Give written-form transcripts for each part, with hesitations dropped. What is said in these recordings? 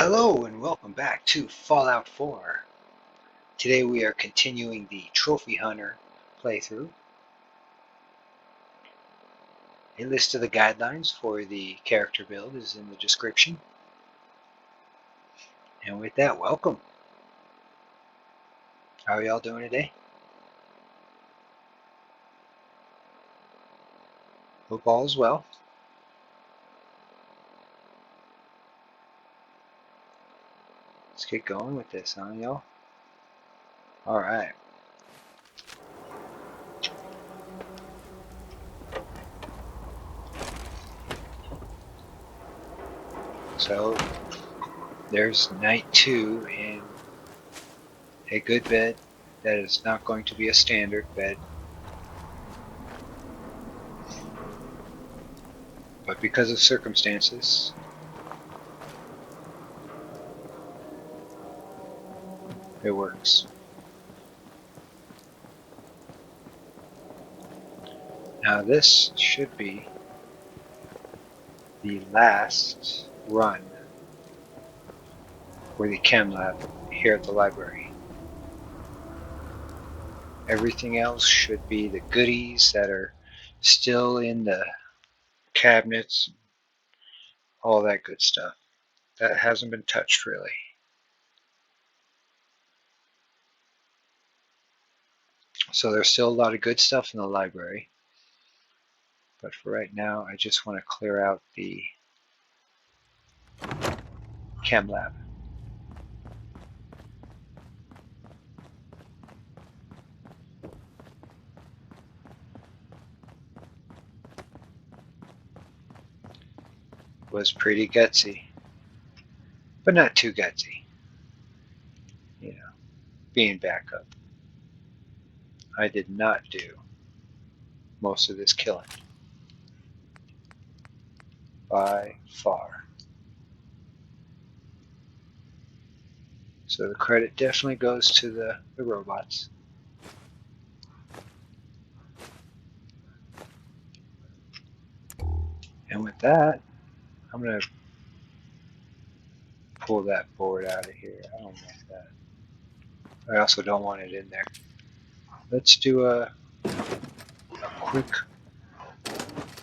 Hello and welcome back to Fallout 4. Today we are continuing the Trophy Hunter playthrough. A list of the guidelines for the character build is in the description. And with that, welcome. How are y'all doing today? Hope all is well. Let's get going with this, huh, y'all? Alright. So, there's night 2 in a good bed that is not going to be a standard bed. But because of circumstances, it works. Now this should be the last run for the chem lab here at the library. Everything else should be the goodies that are still in the cabinets, all that good stuff. That hasn't been touched really. So there's still a lot of good stuff in the library. But for right now, I just want to clear out the chem lab. It was pretty gutsy, but not too gutsy. You know, being backup. I did not do most of this killing. By far. So the credit definitely goes to the robots. And with that, I'm going to pull that board out of here. I don't want that. I also don't want it in there. Let's do a quick,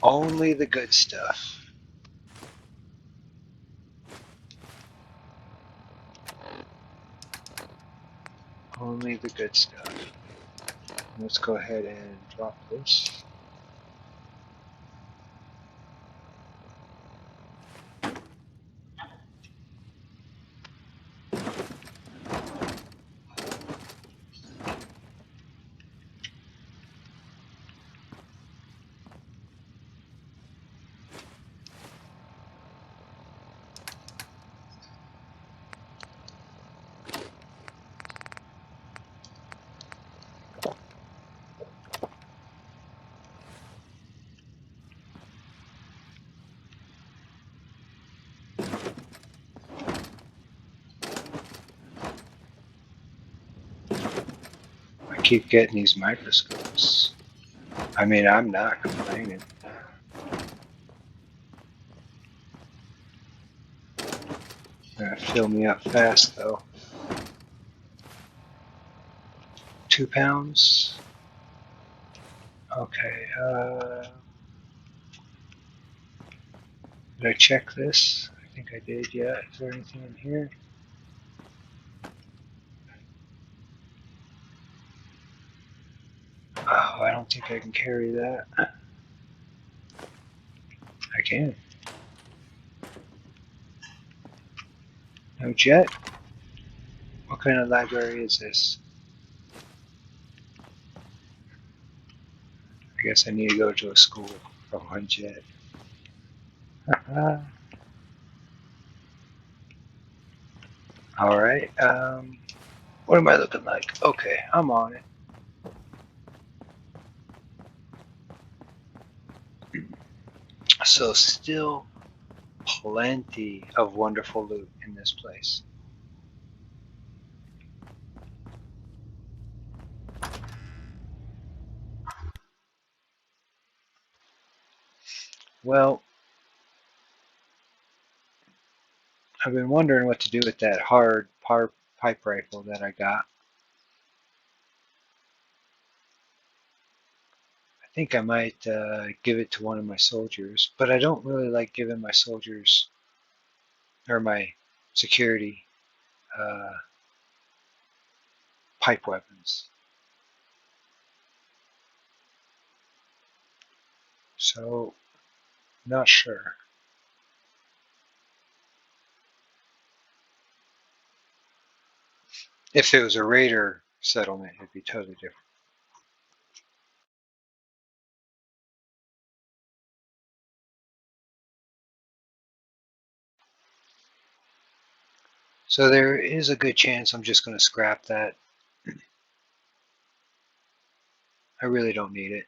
only the good stuff. Only the good stuff. Let's go ahead and drop this. I keep getting these microscopes. I mean, I'm not complaining. They're gonna fill me up fast though. 2 pounds. Okay, did I check this? I think I did, yeah. Is there anything in here? Oh, I don't think I can carry that. I can. No jet? What kind of library is this? I guess I need to go to a school for one jet. Alright, what am I looking like? Okay, I'm on it. So still plenty of wonderful loot in this place. Well, I've been wondering what to do with that hard pipe rifle that I got. I think I might give it to one of my soldiers, but I don't really like giving my soldiers or my security uh, pipe weapons. So, not sure. If it was a raider settlement, it'd be totally different. So there is a good chance I'm just going to scrap that. I really don't need it.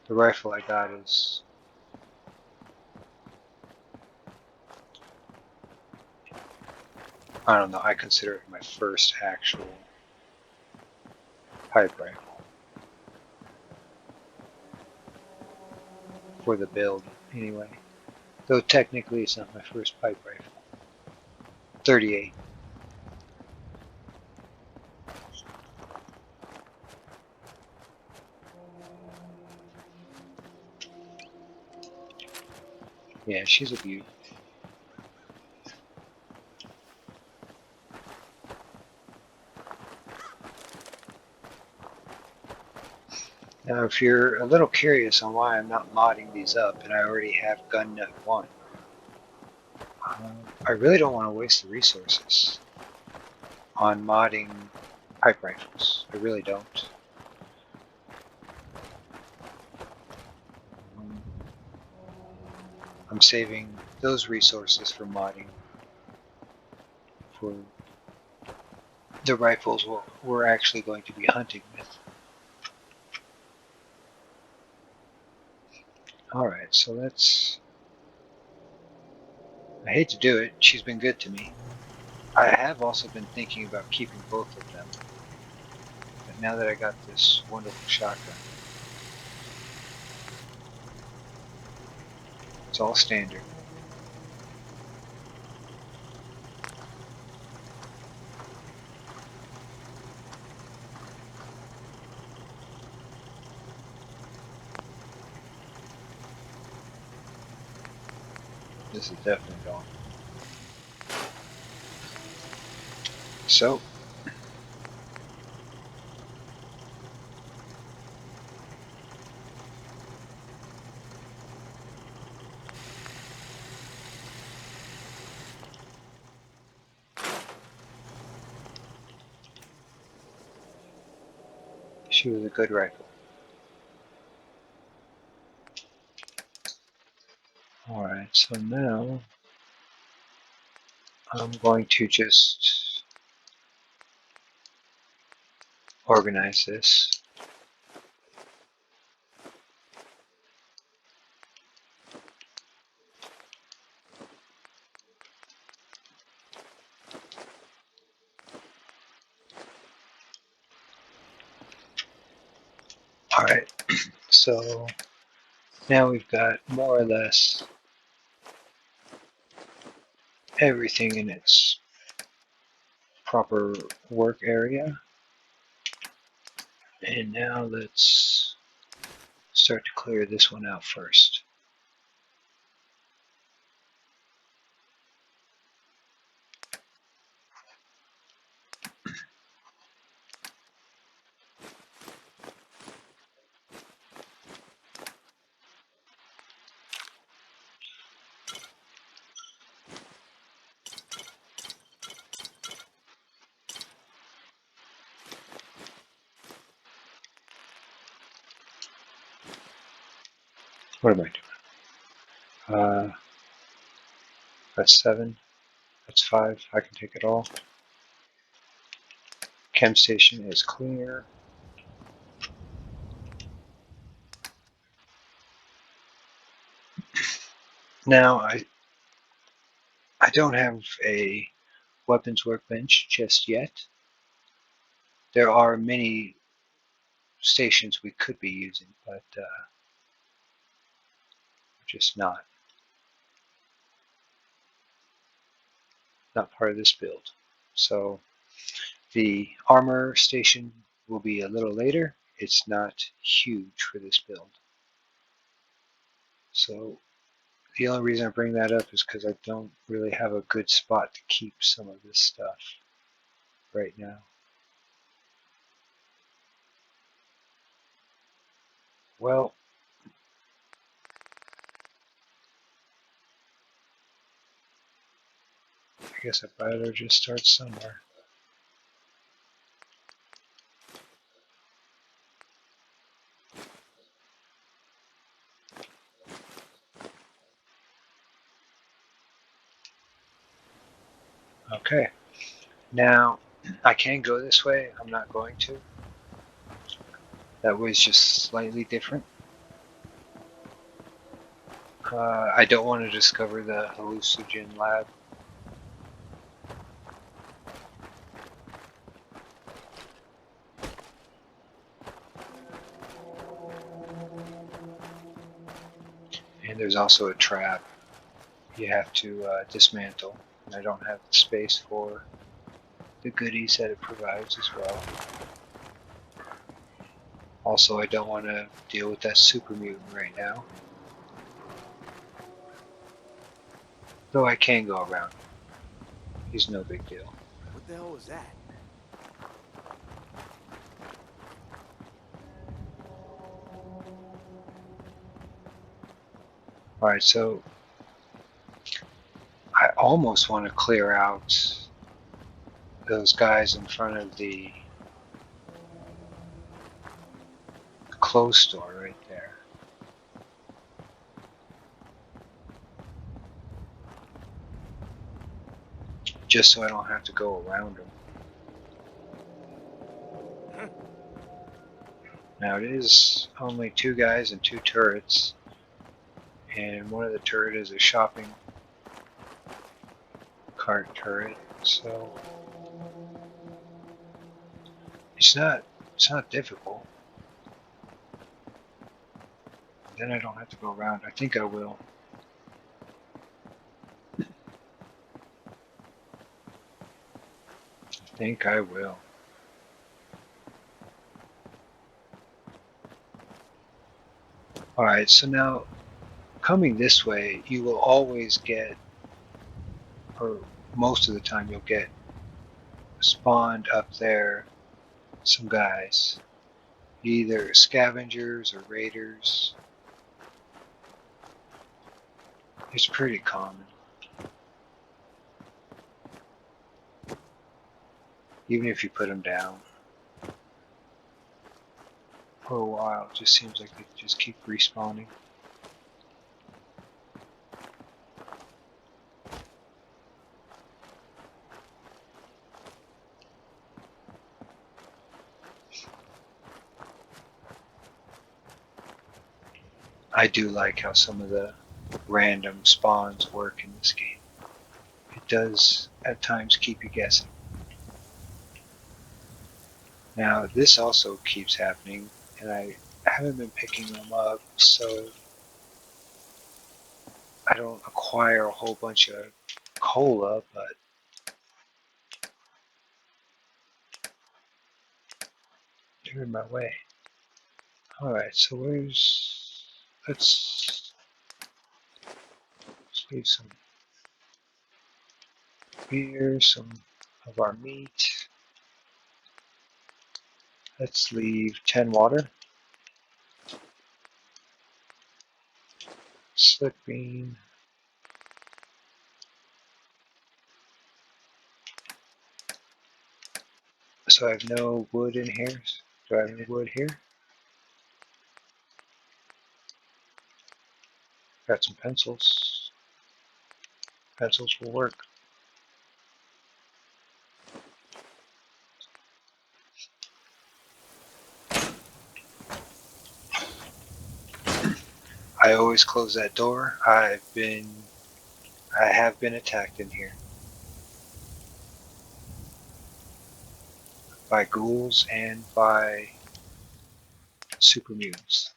The rifle I got is, I don't know, I consider it my first actual pipe rifle for the build anyway. Though technically it's not my first pipe rifle. 38. Yeah, she's a beaut. Now, if you're a little curious on why I'm not modding these up, and I already have gun nut 1, I really don't want to waste the resources on modding pipe rifles. I really don't. I'm saving those resources for modding for the rifles we're actually going to be hunting with. Alright, so let's... I hate to do it, she's been good to me. I have also been thinking about keeping both of them. But now that I got this wonderful shotgun, it's all standard. This is definitely gone. So, she was a good rifle. Alright, so now I'm going to just organize this. Alright, so now we've got more or less everything in its proper work area. And now let's start to clear this one out first. What am I doing? That's 7. That's 5. I can take it all. Chem station is clear. Now I don't have a weapons workbench just yet. There are many stations we could be using, but just not. not part of this build. So the armor station will be a little later. It's not huge for this build. So the only reason I bring that up is because I don't really have a good spot to keep some of this stuff right now. Well, I guess I better just start somewhere. Okay, now I can go this way. I'm not going to. That way is just slightly different. I don't want to discover the hallucinogen lab. And there's also a trap you have to dismantle. And I don't have the space for the goodies that it provides as well. Also, I don't want to deal with that super mutant right now. Though I can go around. He's no big deal. What the hell was that? Alright, so I almost want to clear out those guys in front of the clothes store right there. Just so I don't have to go around them. Now it is only 2 guys and 2 turrets. And one of the turret is a shopping cart turret, so it's not difficult. Then I don't have to go around. I think I will. I think I will. Alright, so now coming this way, you will always get, or most of the time you'll get spawned up there some guys. Either scavengers or raiders. It's pretty common. Even if you put them down. For a while, it just seems like they just keep respawning. I do like how some of the random spawns work in this game. It does at times keep you guessing. Now this also keeps happening, and I haven't been picking them up, so I don't acquire a whole bunch of cola, but they're in my way. Alright, so let's leave some beer, some of our meat. Let's leave 10 water. Slick bean. So I have no wood in here. Do I have any wood here? Got some pencils. Pencils will work. I always close that door. I have been attacked in here by ghouls and by super mutants.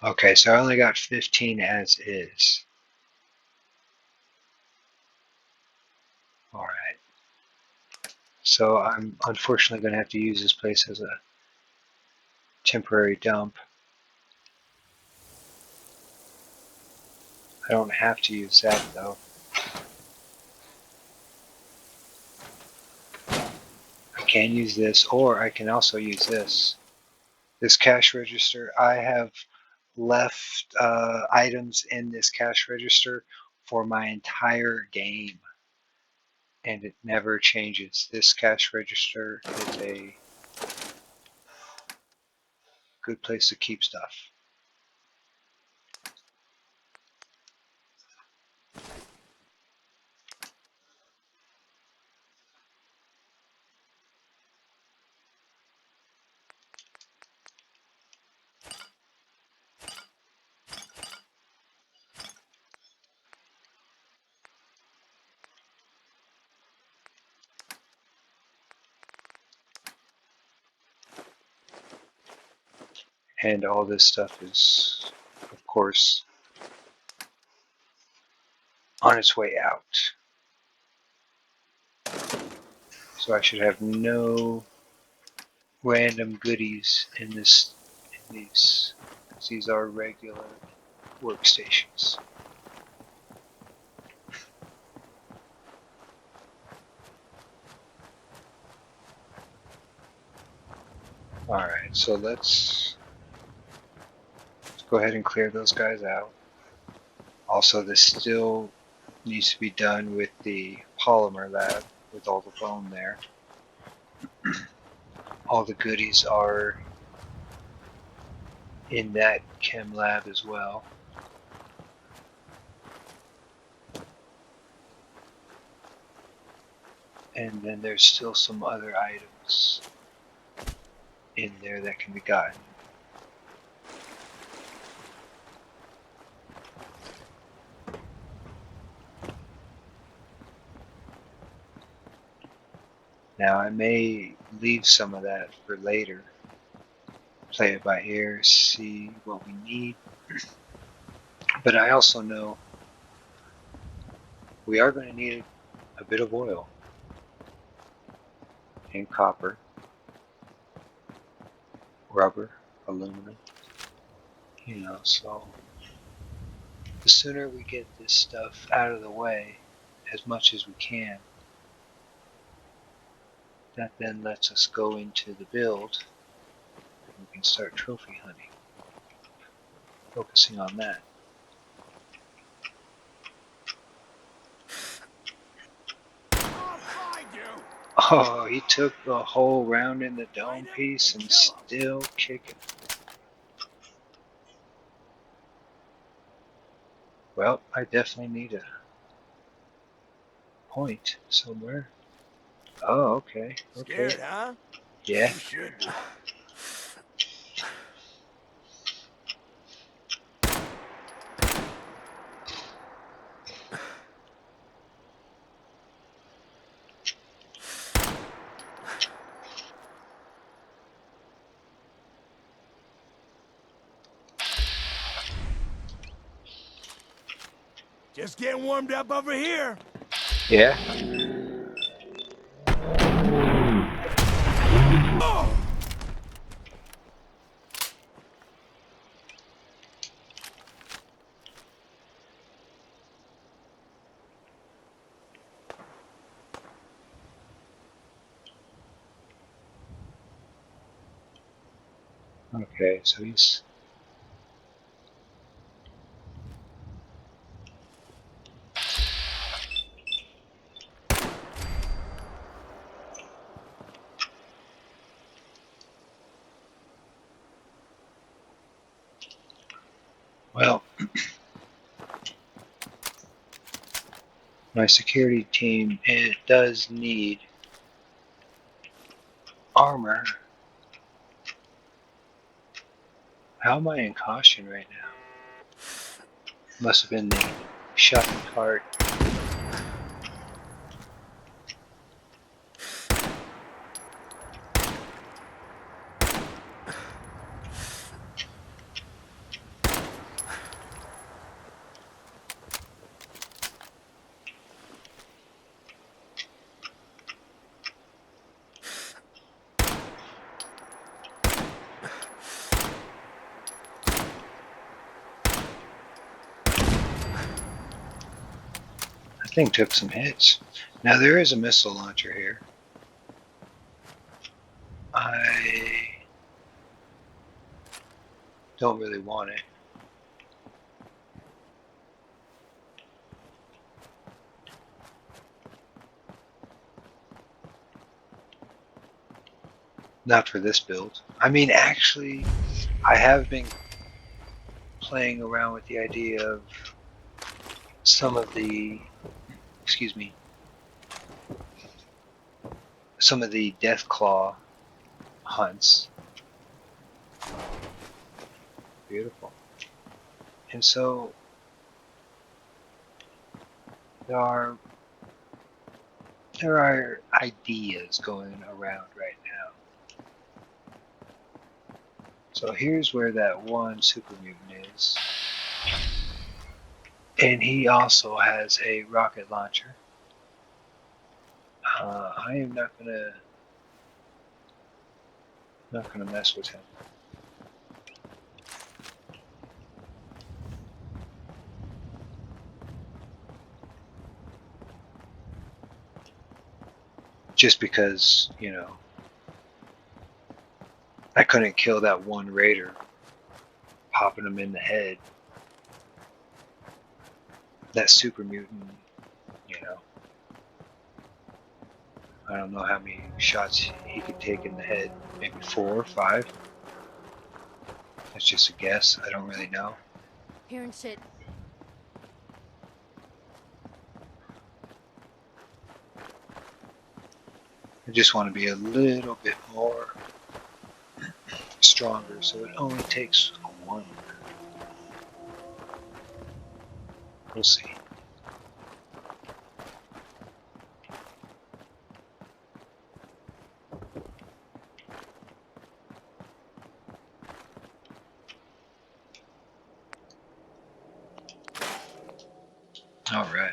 Okay, so I only got 15 as is. All right. So I'm unfortunately going to have to use this place as a temporary dump. I don't have to use that though. I can use this, or I can also use this. This cash register, I have left items in this cash register for my entire game, and it never changes. This cash register is a good place to keep stuff. And all this stuff is, of course, on its way out. So I should have no random goodies in these. These are regular workstations. Alright, so let's go ahead and clear those guys out. Also, this still needs to be done with the polymer lab with all the bone there. All the goodies are in that chem lab as well. And then there's still some other items in there that can be gotten. Now I may leave some of that for later. Play it by ear, see what we need. But I also know we are going to need a bit of oil and copper, rubber, aluminum, so the sooner we get this stuff out of the way as much as we can, that then lets us go into the build and we can start trophy hunting, focusing on that. Oh, he took the whole round in the dome piece and still kicking. Well, I definitely need a point somewhere. Oh, okay. Scared, huh? Yeah. You should be. Just getting warmed up over here. Yeah. Oh! Okay, so he's... Well, my security team, it does need armor. How am I in caution right now? Must have been the shopping cart. That thing took some hits. Now there is a missile launcher here. I don't really want it. Not for this build. I mean, actually, I have been playing around with the idea of some of the, excuse me, some of the Deathclaw hunts. Beautiful. And so there are ideas going around right now. So here's where that one super mutant is. And he also has a rocket launcher. I am not gonna mess with him. Just because, you know, I couldn't kill that one raider, popping him in the head. That super mutant, you know, I don't know how many shots he could take in the head. Maybe 4 or 5. That's just a guess. I don't really know. Hearing shit. I just want to be a little bit more stronger, so it only takes one. We'll see. All right.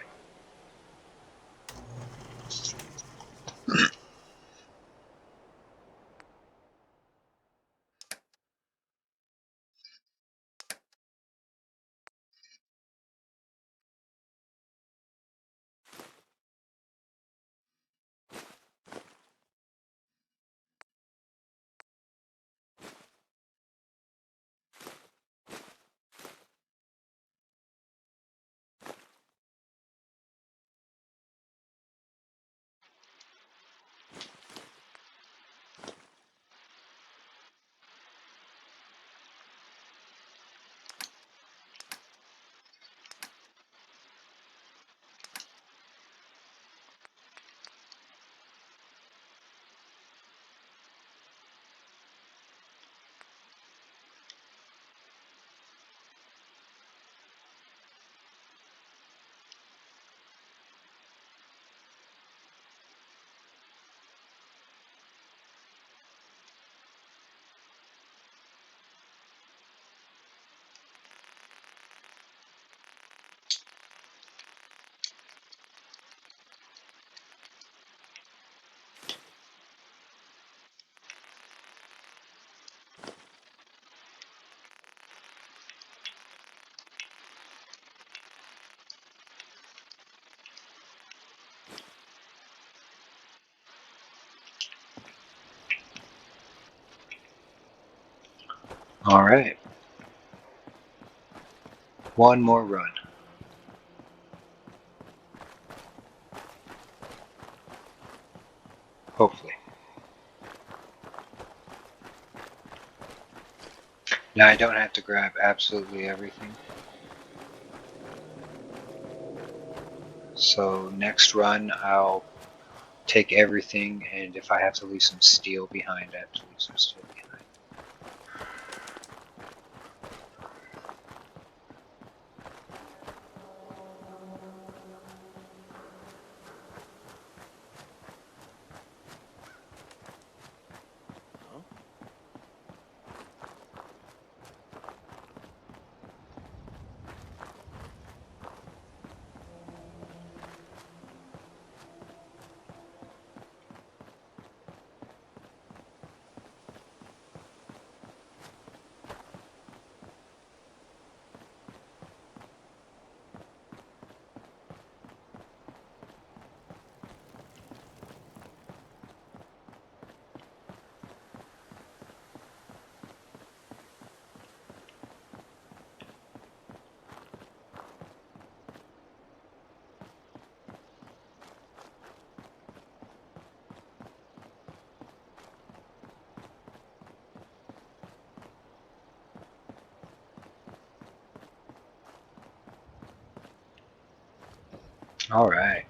All right. One more run. Hopefully. Now I don't have to grab absolutely everything. So next run I'll take everything, and if I have to leave some steel behind, I have to leave some steel behind. Huh? All right.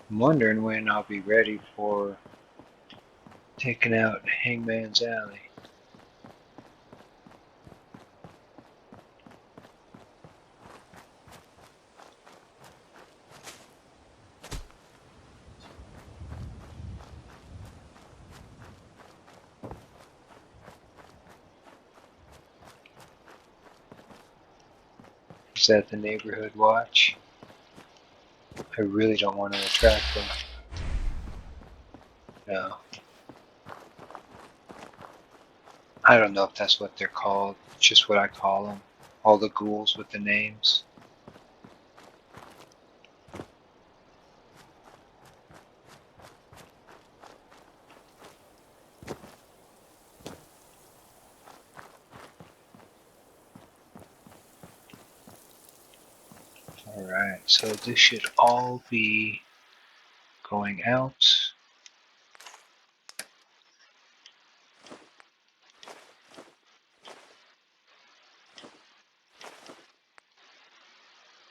I'm wondering when I'll be ready for taking out Hangman's Alley. Is that the neighborhood watch? I really don't want to attract them. No. I don't know if that's what they're called. It's just what I call them. All the ghouls with the names. Alright, so this should all be going out.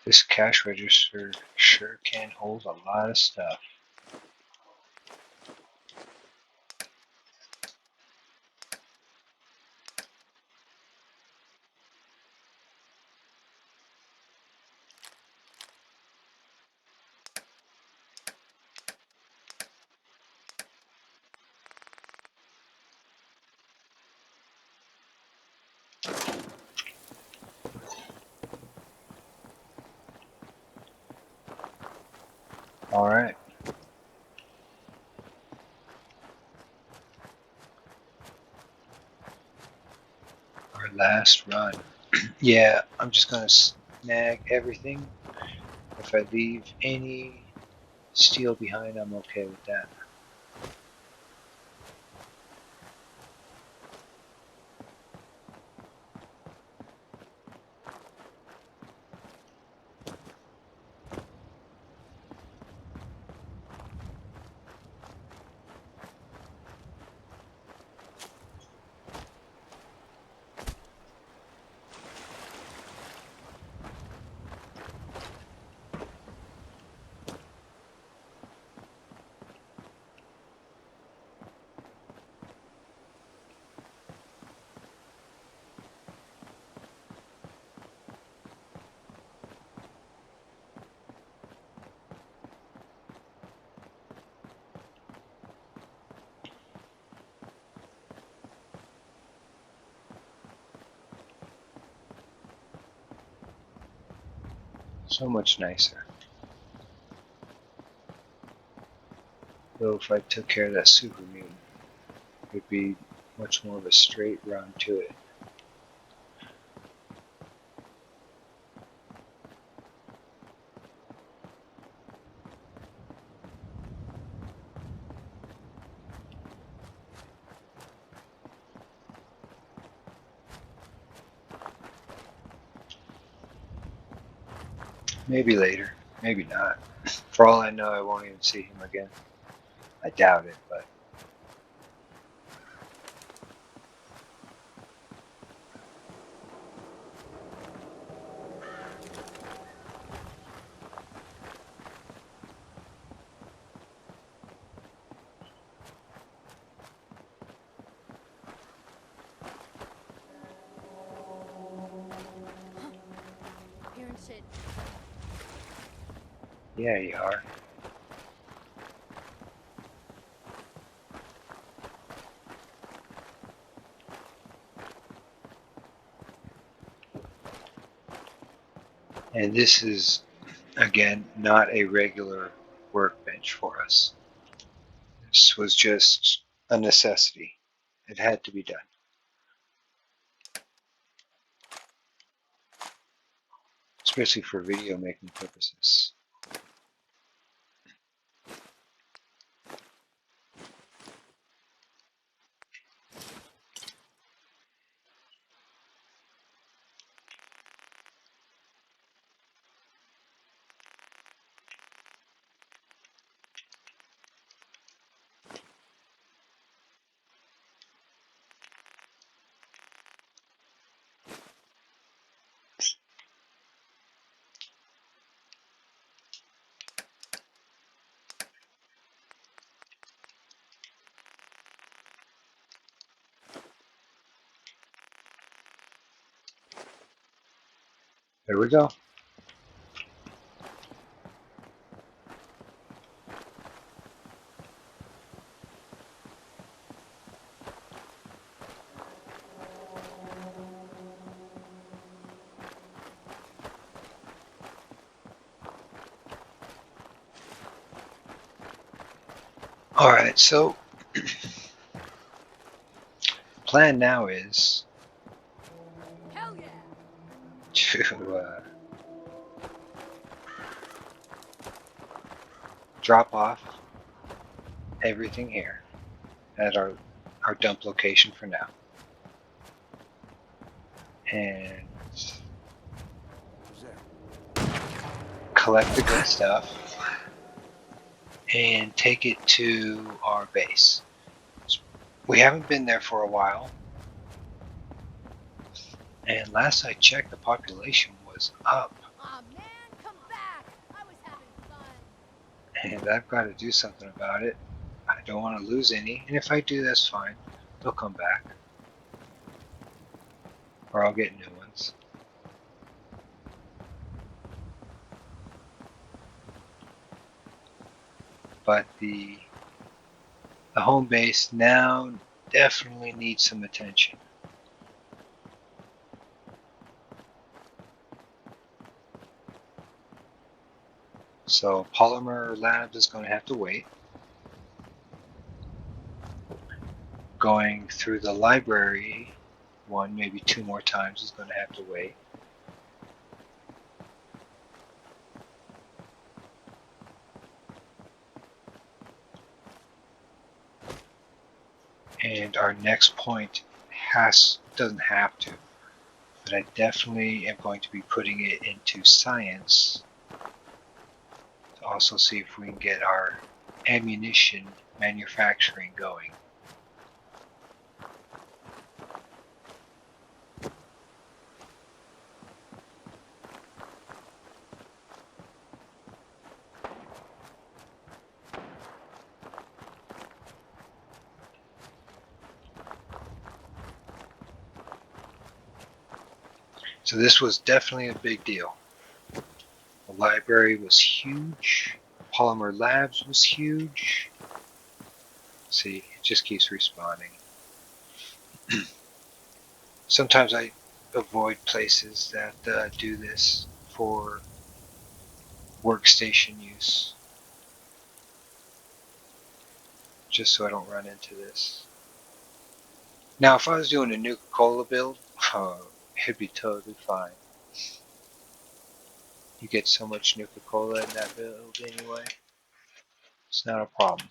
This cash register sure can hold a lot of stuff. Alright. Our last run. Yeah, I'm just gonna snag everything. If I leave any steel behind, I'm okay with that. So much nicer. Though if I took care of that super mutant, it'd be much more of a straight run to it. Maybe later, maybe not. For all I know, I won't even see him again. I doubt it, but Hearing shit. yeah, you are. And this is, again, not a regular workbench for us. This was just a necessity. It had to be done. Especially for video making purposes. There we go. All right, so plan now is Hell yeah! to drop off everything here at our dump location for now, and Who's there? collect the good stuff and take it to our base. We haven't been there for a while, and last I checked, the population was up, Aw man, come back! I was having fun. and I've got to do something about it. I don't want to lose any, and if I do, that's fine. They'll come back, or I'll get new ones. But the home base now definitely needs some attention. So Polymer Labs is going to have to wait. Going through the library one, maybe two more times is going to have to wait. And our next point doesn't have to, but I definitely am going to be putting it into science to also see if we can get our ammunition manufacturing going. So this was definitely a big deal. The library was huge. Polymer Labs was huge. See, it just keeps respawning. Sometimes I avoid places that do this for workstation use, just so I don't run into this. Now, if I was doing a Nuka-Cola build, it'd be totally fine. You get so much Nuka-Cola in that build anyway. It's not a problem.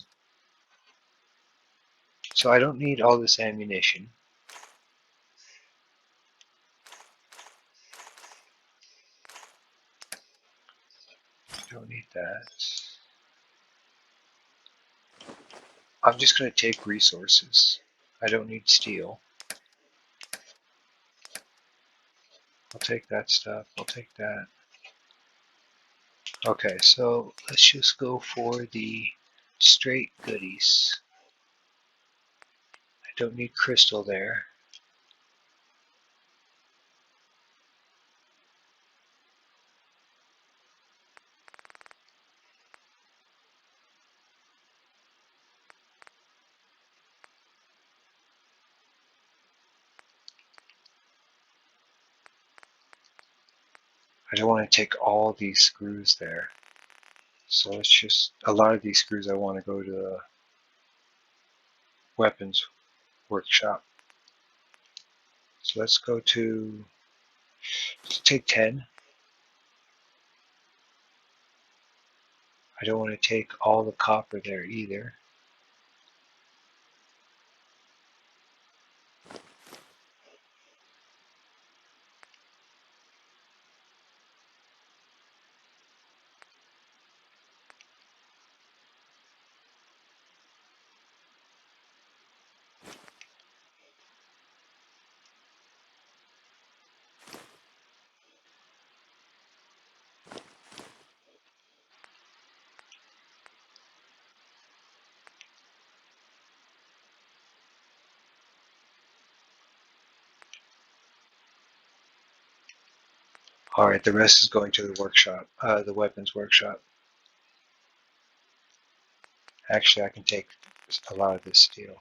So I don't need all this ammunition. Don't need that. I'm just going to take resources. I don't need steel. I'll take that stuff. I'll take that. Okay, so let's just go for the straight goodies. I don't need crystal there. I don't want to take all these screws there. So let's just, a lot of these screws I want to go to the weapons workshop. So let's go to, let's take 10. I don't want to take all the copper there either. Alright, the rest is going to the workshop, the weapons workshop. Actually, I can take a lot of this steel.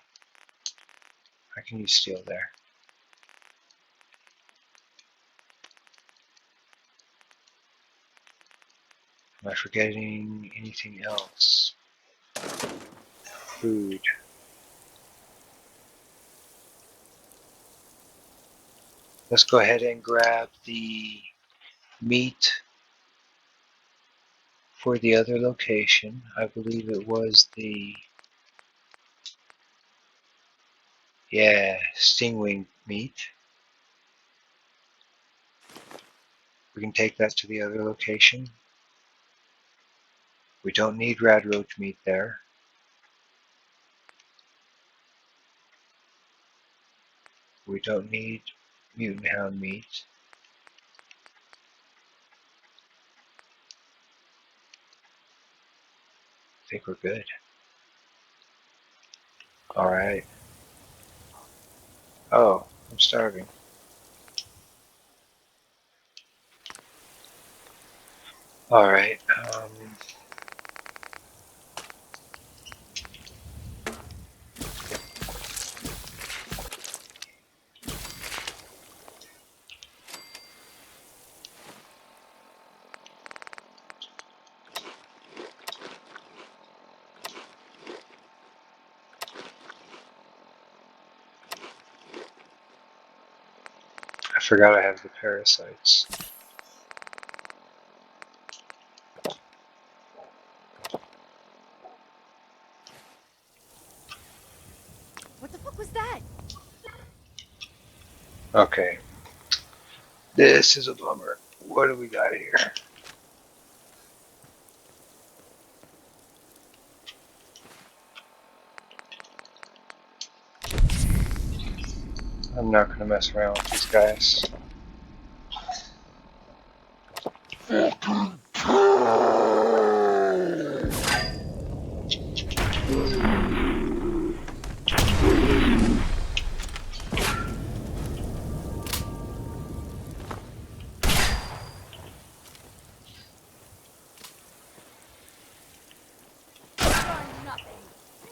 I can use steel there. Am I forgetting anything else? Food. Let's go ahead and grab the meat for the other location. I believe it was the, yeah, stingwing meat. We can take that to the other location. We don't need radroach meat there. We don't need mutant hound meat. I think we're good. Alright. Oh, I'm starving. Alright. I forgot I have the parasites. What the fuck was that? Okay. This is a bummer. What do we got here? I'm not going to mess around with these guys. You're nothing.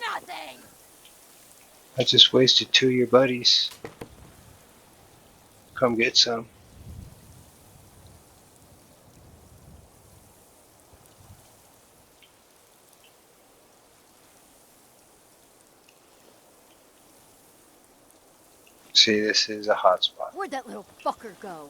Nothing! I just wasted 2 of your buddies. Come get some. See, this is a hot spot. Where'd that little fucker go?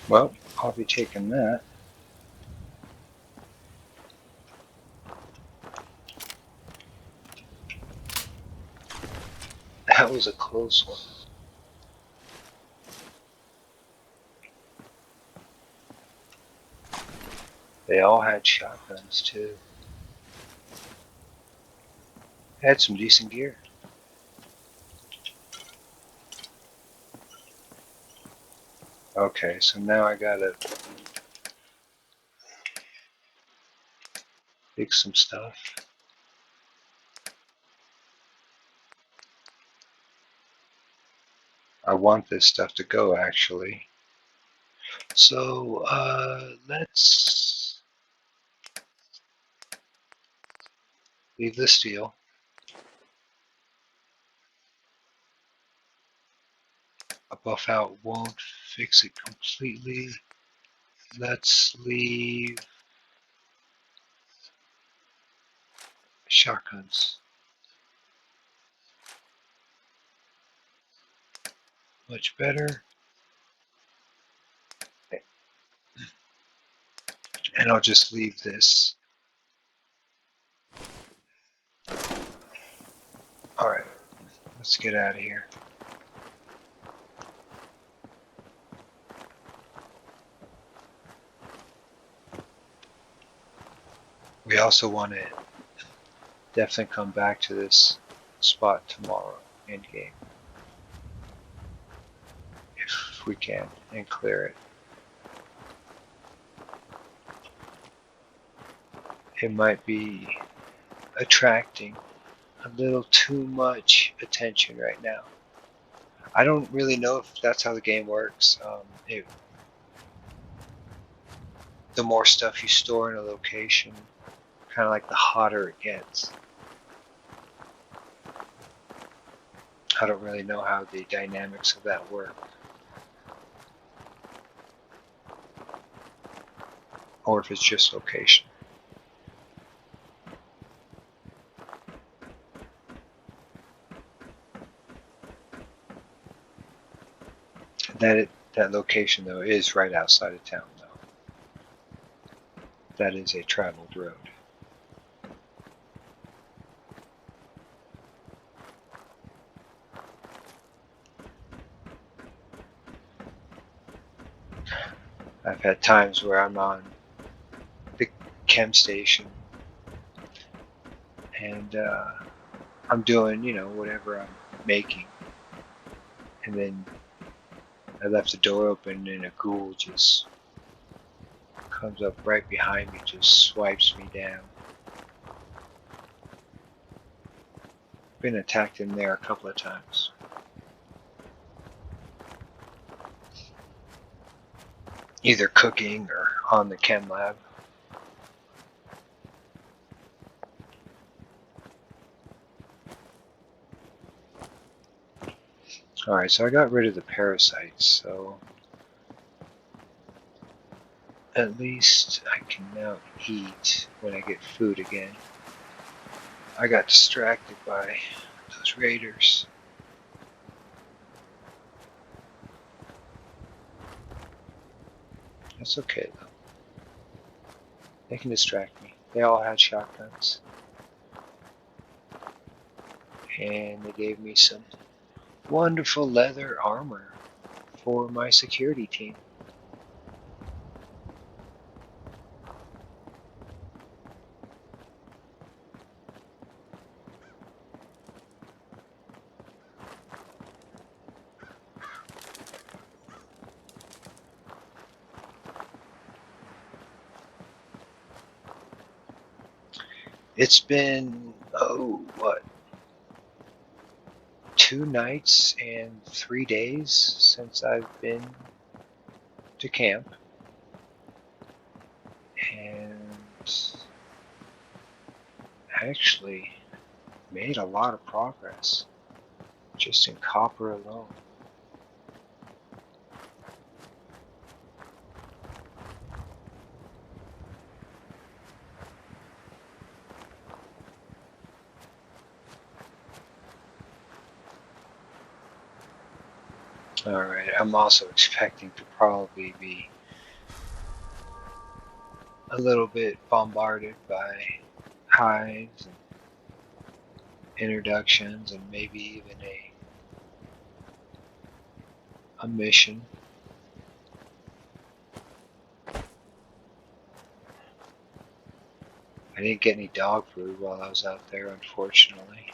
Well, I'll be taking that. That was a close one. They all had shotguns too. Had some decent gear. Okay, so now I gotta fix some stuff. I want this stuff to go actually. So let's leave the steel. A buff out won't fix it completely. Let's leave shotguns. Much better. And I'll just leave this. Alright, let's get out of here. We also want to definitely come back to this spot tomorrow in game. if we can and clear it. It might be attracting a little too much attention right now. I don't really know if that's how the game works. The more stuff you store in a location, kind of like the hotter it gets. I don't really know how the dynamics of that work. Or if it's just location. That location though is right outside of town though. That is a traveled road. I've had times where I'm on the chem station and I'm doing, whatever I'm making. And then I left the door open and a ghoul just comes up right behind me, just swipes me down. Been attacked in there a couple of times. Either cooking or on the chem lab. Alright, so I got rid of the parasites, so at least I can now eat when I get food again. I got distracted by those raiders. That's okay though. They can distract me. They all had shotguns. And they gave me some wonderful leather armor for my security team. It's been, 2 nights and 3 days since I've been to camp. And actually made a lot of progress just in copper alone. Alright, I'm also expecting to probably be a little bit bombarded by hives and introductions and maybe even a mission. I didn't get any dog food while I was out there, unfortunately.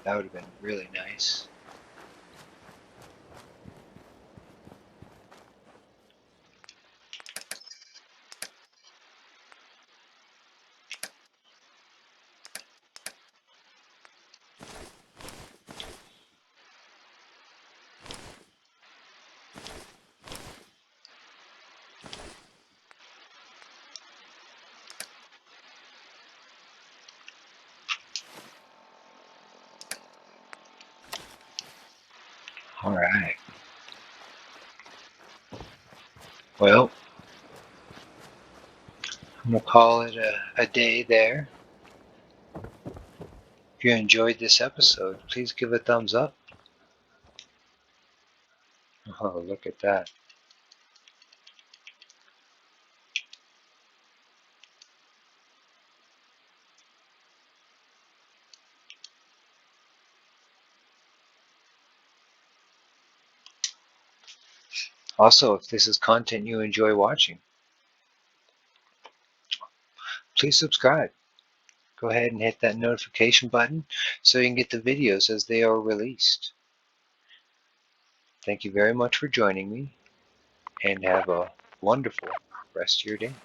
That would have been really nice. Alright. Well, I'm going to call it a day there. If you enjoyed this episode, please give a thumbs up. Oh, look at that. Also, if this is content you enjoy watching, please subscribe. Go ahead and hit that notification button so you can get the videos as they are released. Thank you very much for joining me, and have a wonderful rest of your day.